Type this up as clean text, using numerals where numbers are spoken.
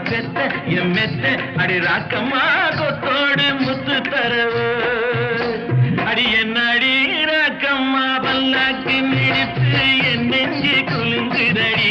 பெத்த என் மெத்த அடி ராக்கம்மா கொத்தோடு முத்து தரவு அடி என்ன அடி ராக்கம்மா பல்லாக்கு மிடித்து என் நெஞ்சு குலுங்குதடி